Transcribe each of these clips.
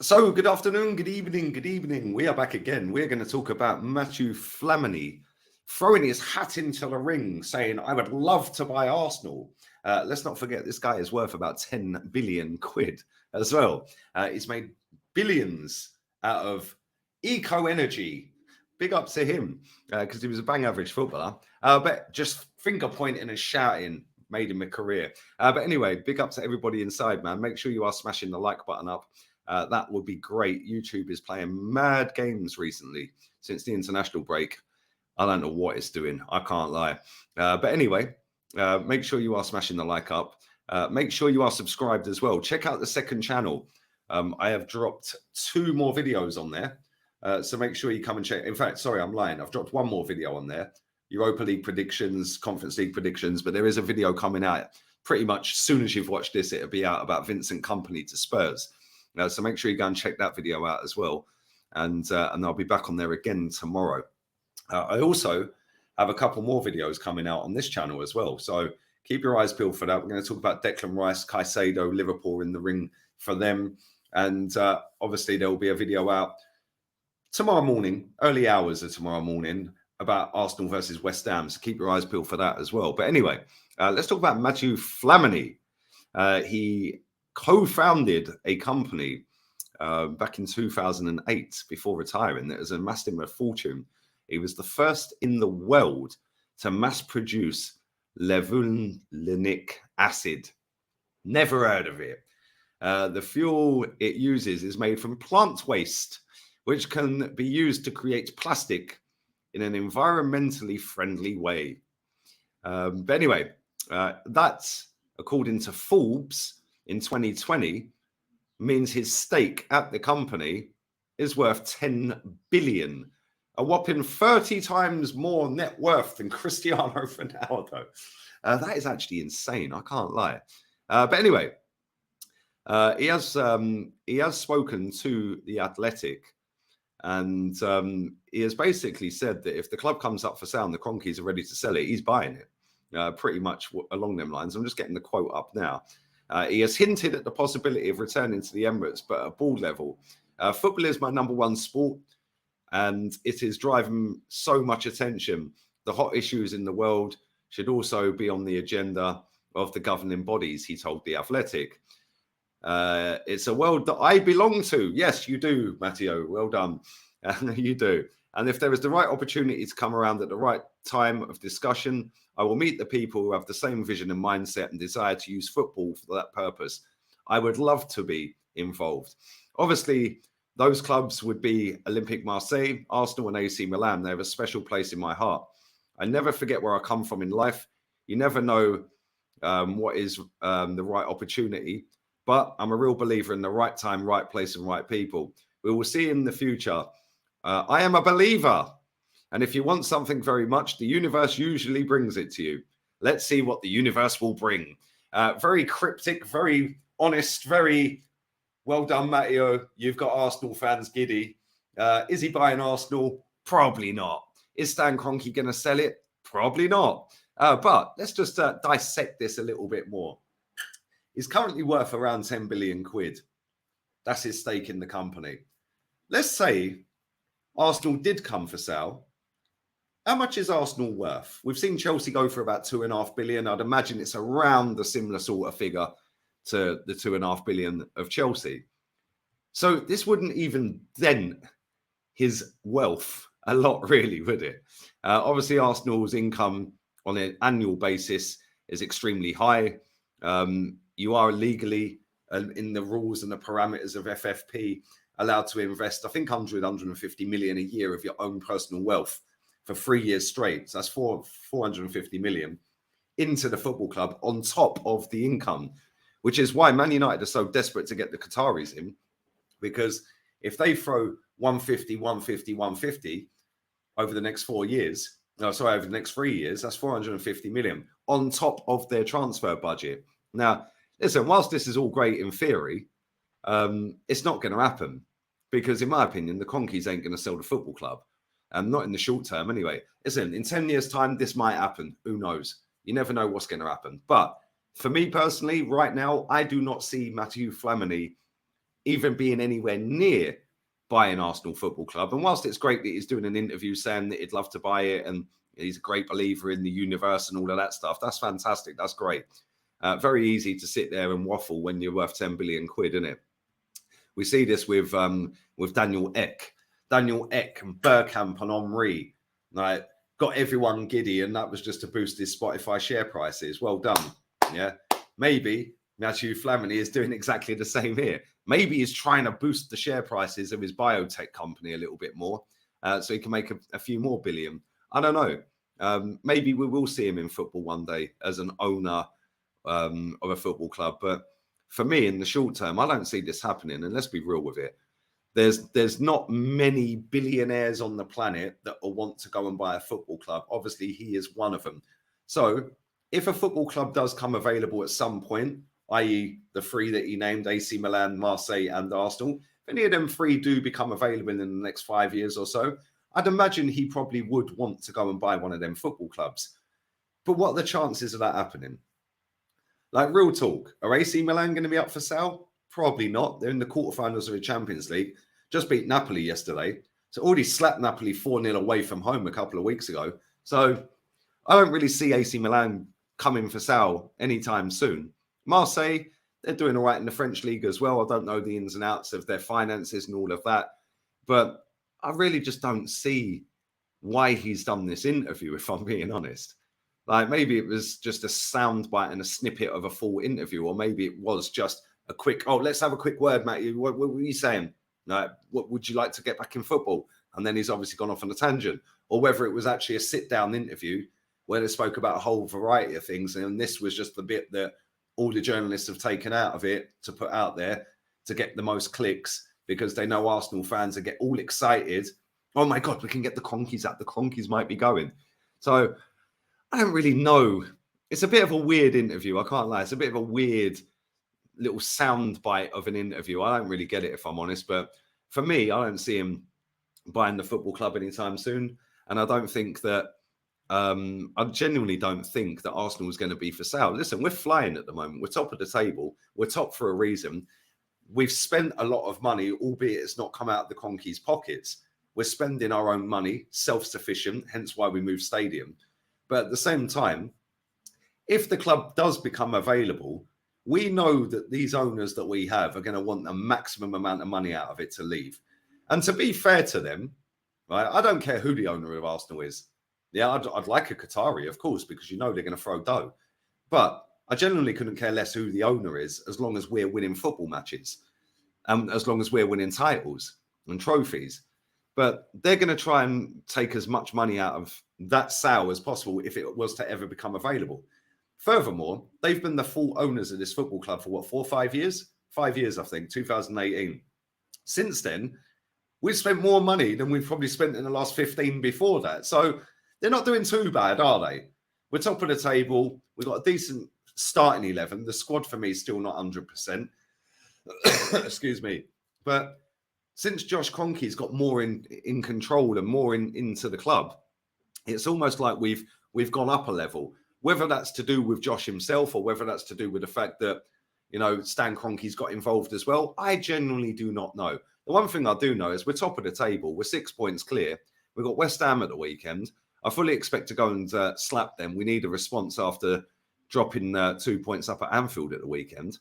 So, good afternoon, good evening, good evening. We are back again. We're going to talk about Matthew Flamini throwing his hat into the ring, saying, I would love to buy Arsenal. Let's not forget, this guy is worth about 10 billion quid as well. He's made billions out of eco energy. Big up to him because he was a bang average footballer. But just finger pointing and shouting made him a career. But anyway, big up to everybody inside, man. Make sure you are smashing the like button up. That would be great. YouTube is playing mad games recently since the international break. I don't know what it's doing. I can't lie. But anyway, make sure you are smashing the like up. Make sure you are subscribed as well. Check out the second channel. I have dropped 2 more videos on there. So make sure you come and check. In fact, sorry, I'm lying. I've dropped 1 more video on there. Europa League predictions, Conference League predictions. But there is a video coming out pretty much as soon as you've watched this. It'll be out about Vincent Kompany to Spurs. So make sure you go and check that video out as well. And I'll be back on there again tomorrow. I also have a couple more videos coming out on this channel as well. So keep your eyes peeled for that. We're going to talk about Declan Rice, Caicedo, Liverpool in the ring for them. And obviously there will be a video out tomorrow morning, early hours of tomorrow morning, about Arsenal versus West Ham. So keep your eyes peeled for that as well. But anyway, let's talk about Matthew Flamini. He co-founded a company back in 2008 before retiring that has amassed him a fortune. He was the first in the world to mass produce levulinic acid. Never heard of it. The fuel it uses is made from plant waste, which can be used to create plastic in an environmentally friendly way. But anyway, that's according to Forbes in 2020 means his stake at the company is worth 10 billion, a whopping 30 times more net worth than Cristiano Ronaldo. That is actually insane. I can't lie. But anyway, he has spoken to The Athletic, and he has basically said that if the club comes up for sale and the Kroenke'S are ready to sell it, he's buying it. Pretty much along them lines. I'm just getting the quote up now. He has hinted at the possibility of returning to the Emirates, but at board level. Football is my number 1 sport, and it is driving so much attention. The hot issues in the world should also be on the agenda of the governing bodies, he told The Athletic. It's a world that I belong to. Yes, you do, Matteo. Well done. You do. And if there is the right opportunity to come around at the right time of discussion, I will meet the people who have the same vision and mindset and desire to use football for that purpose. I would love to be involved. Obviously, those clubs would be Olympique Marseille, Arsenal and AC Milan. They have a special place in my heart. I never forget where I come from in life. You never know what is the right opportunity, but I'm a real believer in the right time, right place and right people. We will see in the future. I am a believer. And if you want something very much, the universe usually brings it to you. Let's see what the universe will bring. Very cryptic, very honest, very well done, Matteo. You've got Arsenal fans giddy. Is he buying Arsenal? Probably not. Is Stan Kroenke going to sell it? Probably not. But let's just dissect this a little bit more. He's currently worth around 10 billion quid. That's his stake in the company. Let's say Arsenal did come for sale. How much is Arsenal worth? We've seen Chelsea go for about 2.5 billion. I'd imagine it's around the similar sort of figure to the 2.5 billion of Chelsea. So this wouldn't even dent his wealth a lot, really, would it? Obviously, Arsenal's income on an annual basis is extremely high. You are legally, in the rules and the parameters of FFP, allowed to invest, I think, 150 million a year of your own personal wealth for 3 years straight. So that's 450 million into the football club on top of the income, which is why Man United are so desperate to get the Qataris in, because if they throw 150, 150, 150 over the next 4 years, over the next 3 years, that's 450 million on top of their transfer budget. Now, listen, whilst this is all great in theory, it's not going to happen because, in my opinion, the Kroenke'S ain't going to sell the football club. Not in the short term, anyway. Listen, in 10 years' time, this might happen. Who knows? You never know what's going to happen. But for me personally, right now, I do not see Matthew Flamini even being anywhere near buying Arsenal Football Club. And whilst it's great that he's doing an interview saying that he'd love to buy it and he's a great believer in the universe and all of that stuff, that's fantastic. That's great. Very easy to sit there and waffle when you're worth 10 billion quid, isn't it? We see this with Daniel Ek. Daniel Ek and Bergkamp and Henry, like, got everyone giddy, and that was just to boost his Spotify share prices. Well done. Yeah. Maybe Mathieu Flamini is doing exactly the same here. Maybe he's trying to boost the share prices of his biotech company a little bit more, so he can make a few more billion. I don't know. Maybe we will see him in football one day as an owner of a football club. But for me, in the short term, I don't see this happening. And let's be real with it. There's not many billionaires on the planet that will want to go and buy a football club. Obviously, he is one of them. So if a football club does come available at some point, i.e. the three that he named, AC Milan, Marseille and Arsenal, if any of them three do become available in the next 5 years or so, I'd imagine he probably would want to go and buy one of them football clubs. But what are the chances of that happening? Like, real talk, are AC Milan going to be up for sale? Probably not. They're in the quarterfinals of the Champions League. Just beat Napoli yesterday. So already slapped Napoli 4-0 away from home a couple of weeks ago. So I don't really see AC Milan coming for sale anytime soon. Marseille, they're doing all right in the French league as well. I don't know the ins and outs of their finances and all of that. But I really just don't see why he's done this interview, if I'm being honest. Like, maybe it was just a soundbite and a snippet of a full interview, or maybe it was just a quick, oh, let's have a quick word, Matthew. What were you saying? Like, what would you like to get back in football? And then he's obviously gone off on a tangent. Or whether it was actually a sit-down interview where they spoke about a whole variety of things. And this was just the bit that all the journalists have taken out of it to put out there to get the most clicks, because they know Arsenal fans will get all excited. Oh, my God, we can get the Kroenke'S out. The Kroenke'S might be going. So I don't really know. It's a bit of a weird interview. I can't lie. It's a bit of a weird little sound bite of an interview. I don't really get it, if I'm honest. But for me, I don't see him buying the football club anytime soon. And I don't think that, I genuinely don't think that Arsenal is going to be for sale. Listen, we're flying at the moment. We're top of the table. We're top for a reason. We've spent a lot of money, albeit it's not come out of the Kroenke'S' pockets. We're spending our own money, self-sufficient, hence why we moved stadium. But at the same time, if the club does become available, we know that these owners that we have are going to want a maximum amount of money out of it to leave. And to be fair to them, right, I don't care who the owner of Arsenal is. Yeah, I'd like a Qatari, of course, because you know they're going to throw dough. But I genuinely couldn't care less who the owner is, as long as we're winning football matches, as long as we're winning titles and trophies. But they're going to try and take as much money out of that sale as possible if it was to ever become available. Furthermore, they've been the full owners of this football club for what, 4 or 5 years? 5 years, I think, 2018. Since then, we've spent more money than we've probably spent in the last 15 before that. So they're not doing too bad, are they? We're top of the table. We've got a decent starting 11. The squad for me is still not 100%. Excuse me. But since Josh Kroenke'S got more in control and more into the club, it's almost like we've gone up a level. Whether that's to do with Josh himself or whether that's to do with the fact that, you know, Stan Kroenke's got involved as well, I genuinely do not know. The one thing I do know is we're top of the table. We're 6 points clear. We've got West Ham at the weekend. I fully expect to go and slap them. We need a response after dropping 2 points up at Anfield at the weekend.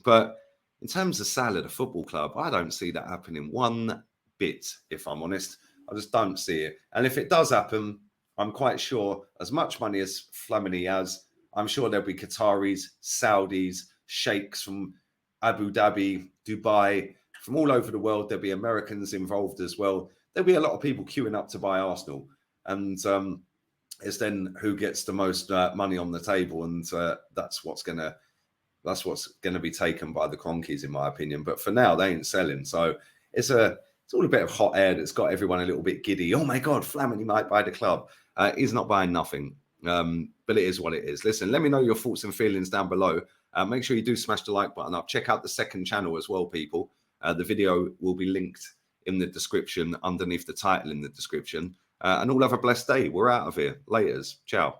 But in terms of Salah, the football club, I don't see that happening one bit, if I'm honest. I just don't see it. And if it does happen, I'm quite sure as much money as Flamini has, I'm sure there'll be Qataris, Saudis, sheikhs from Abu Dhabi, Dubai, from all over the world. There'll be Americans involved as well. There'll be a lot of people queuing up to buy Arsenal. And it's then who gets the most money on the table. And that's what's going to be taken by the Kroenke'S, in my opinion. But for now, they ain't selling. So it's all a bit of hot air that's got everyone a little bit giddy. Oh, my God, Flamini might buy the club. He's not buying nothing, but it is what it is. Listen, let me know your thoughts and feelings down below. Make sure you do smash the like button up. Check out the second channel as well, people. The video will be linked in the description, underneath the title in the description. And all have a blessed day. We're out of here. Laters. Ciao.